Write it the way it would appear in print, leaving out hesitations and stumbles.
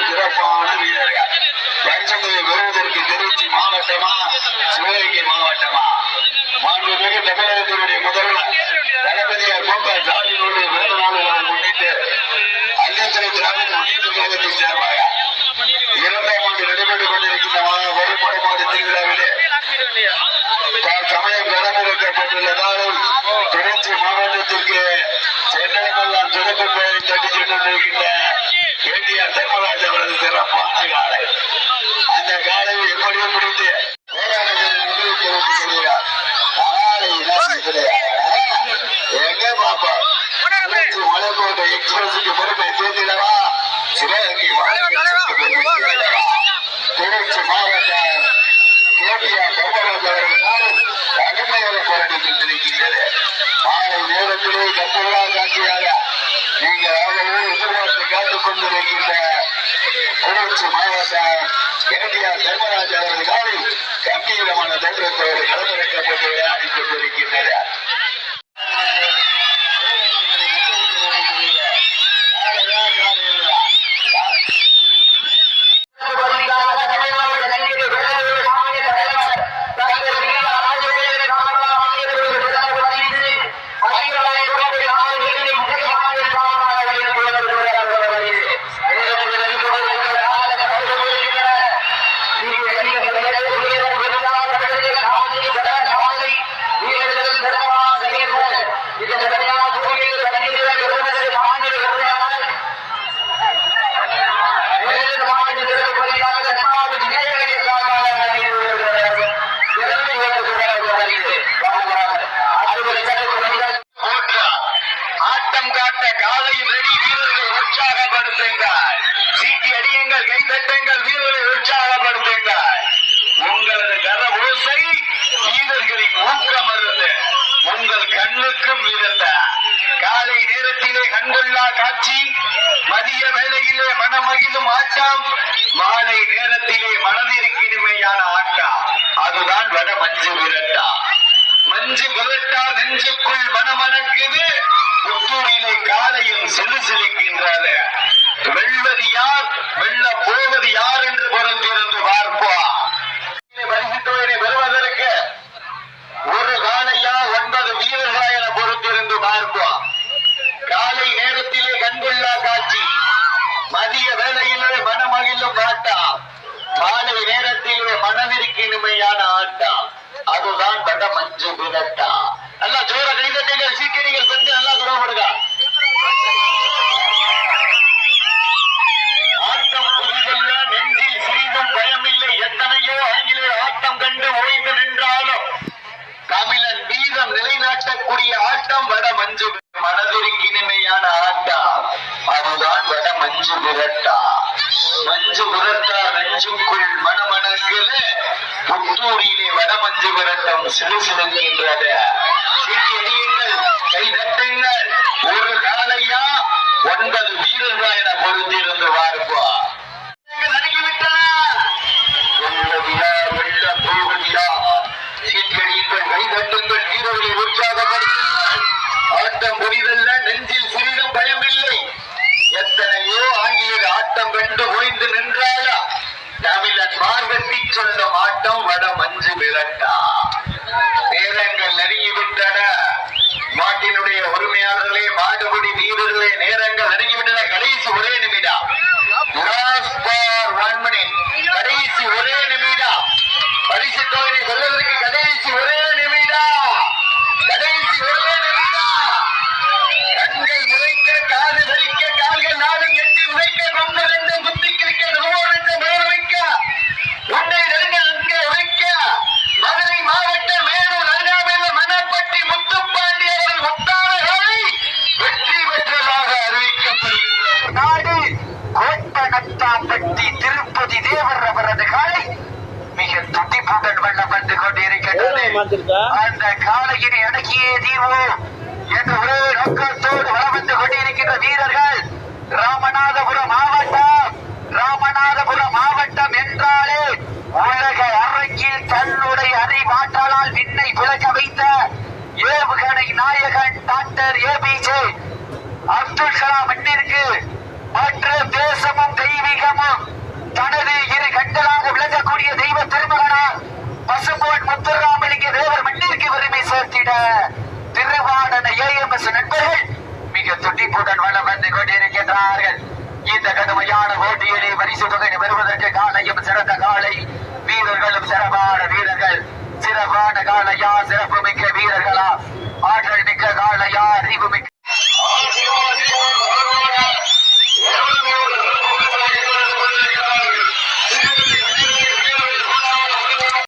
சிறப்பான வீரர்கள் பரிசுகளை பெறுவதற்கு திருச்சி மாவட்டமா சிவகங்கை மாவட்டமா மாண்புமிகு தமிழகத்தினுடைய முதல்வர் தளபதியார் மு.க. ஸ்டாலினுடைய பிறந்த நாளுகளை முன்னிட்டு அள்ளித்துறை திராவிட முன்னேற்ற கழகத்தின் சார்பாக 2ஆம் ஆண்டு நடைபெற்றுக் கொண்டிருக்கின்ற வழிபாடு மாத திருவிழாவிலே சமயம் கடனிறக்கப்பட்டுள்ளதாலும் திருச்சி மாவட்டத்திற்கு சென்றெல்லாம் சிறப்பு பெயரை தட்டி சென்றிருக்கின்ற கேடிஆர் தர்மராஜ் அவரது சிறப்பான காலை அந்த காலையை எப்படியும் முடித்து சொல்கிறார் எங்க பாப்பா மலைக்கோட்டை எக்ஸ்பிரஸுக்கு பெருமை சேர்த்திடவா சிவகங்கை திருச்சி மாவட்டம் கேடிஆர் தர்மராஜ் அவர்களும் கடுமையாக போராடி கொண்டிருக்கின்றது. மாலை நேரத்திலே கட்டுள்ளா காட்சியாக நீங்கள் எதிர்பார்த்து காத்து திருச்சி மாவட்டம் என்டிஆர் தர்மராஜ் அவரது காலை கம்பீரமான தோற்றத்தோடு களமிறக்கப்பட்டு விளையாடிக் கொண்டிருக்கின்றனர். உங்களது கரவோசை வீரர்களின் ஊக்கமருந்து உங்கள் கண்ணுக்கும் விருந்த காலை நேரத்திலே கண்கொள்ளா காட்சி, மதிய வேளையிலே மனமகிழும் ஆட்டம், மாலை நேரத்திலே மனதிற்கு இனிமையான ஆட்டம். அதுதான் வட மஞ்சு விரட்டா. மஞ்சு விரட்டா நெஞ்சுக்குள் மனமணக்குது. புத்தூரிலே காலையும் செலுசெலுக்கின்றது. வெல்வது யார், வெல்ல போவது யார் என்று பொறுத்திருந்து பார்ப்போம். வருவதற்கு ஒரு காலையா 9 வீரர்களா என பொறுத்திருந்து பார்ப்போம். காலை நேரத்திலே கண்கொள்ளா காட்சி, மதிய வேளையிலே மனமகிழும் ஆட்டம், மாலை நேரத்திலே மனதிற்கு இனிமையான ஆட்டம். அதுதான் வட மஞ்சு விரட்டா. நல்லா ஜோர கைதட்டீங்க, சீக்கிரங்கள் சென்று நல்லா குணப்படுங்க. ஆட்டம் புதிதல்ல, நெஞ்சில் சிறிதும் பயமில்லை. எத்தனையோ ஆங்கிலேயர் ஆட்டம் கண்டு ஓய்ந்து நின்றாலும் தமிழன் வீரம் நிலைநாட்டக்கூடிய ஆட்டம் வட மஞ்சு. மனதிற்கு இனிமையான ஆட்டம், அதுதான் வட மஞ்சு விரட்டா. மஞ்சு விரட்டா நெஞ்சுக்குள் மனமணக்குது. புத்தூரிலே வட மஞ்சு விரட்டம் சிலுசிலுக்கின்றது. கை தட்டுங்கள். ஒரு காலையா 9 வீரர்களா என பொறுத்திருந்து பார்ப்போம். கைதட்டுங்கள், வீரர்களை உற்சாகப்படுத்துங்கள். ஆட்டம் புரிதல்ல, நெஞ்சில் சிறிதும் பயமில்லை. எத்தனையோ ஆங்கிலேயர் ஆட்டம் கண்டு ஓய்ந்து நின்றாலா தமிழன் மார்க்கத்தி சொல்லும் ஆட்டம் வட மஞ்சு விரட்டா. நேரங்கள் நெருங்கிவிட்டன. மாட்டினுடைய உரிமையாளர்களே, மாடுபிடி வீரர்களே, நேரங்கள் நெருங்கிவிட்டன. கடைசி ஒரே நிமிடம், கடைசி ஒரே நிமிடம். பரிசு தொகையை சொல்வதற்கு கடைசி ஒரே நிமிடம், கடைசி ஒரே நிமிடம். கண்கள் முறைக்க, காது வலிக்க, கால்கள் நாளும் எட்டி உழைக்க, கொண்டு ரெண்டும் குத்தி கிழிக்க, என்று மேல வைக்க, உன்னை நெருங்கல் இங்கே உழைக்க. மதுரை மாவட்ட மேலூர் அருகாமையில் மணப்பட்டி முத்துப்பாண்டி அவர்கள் முத்தாளர்களை வெற்றி பெற்றதாக அறிவிக்கப்படுகிறது. நாடு கோட்டநத்தாம்பட்டி திருப்பதி தேவர் அவரது காலை மிக துடிப்புடன் வண்ணம் வந்து கொண்டிருக்கிறது. அந்த காலையினை அடக்கியே தீர்வு என்று ஒரே நோக்கத்தோடு வளம் வந்து கொண்டிருக்கின்ற வீரர்கள் ராமநாதபுரம் மாவட்டம். ராமநாதபுரம் மாவட்டம் என்றாலே உலக அரங்கில் தன்னுடைய அறிவாற்றலால் விண்ணை விளக்க வைத்த ஏவுகணை நாயகன் டாக்டர் APJ அப்துல் கலாம் மண்ணிற்கு மற்ற தேசமும் தெய்வீகமும் தனது இரு கண்களாக விளங்கக்கூடிய தெய்வ திருமகனார் பசும்பொன் முத்துராமலிங்க தேவர் மண்ணிற்கு உரிமை சேர்த்திட திருவாடன AMS நண்பர்கள் மிக துடிப்புடன் வளம் வந்து கொண்டிருக்கின்றார்கள். இந்த கடுமையான போட்டியிலே பரிசு தொகை பெறுவதற்கு காலையும் சிறந்த காலை, வீரர்களும் சிறப்பான வீரர்கள். சிறப்பான காலையா, சிறப்பு மிக்க வீரர்களா, ஆற்றல் மிக்க காலையா, அறிவு மிக்க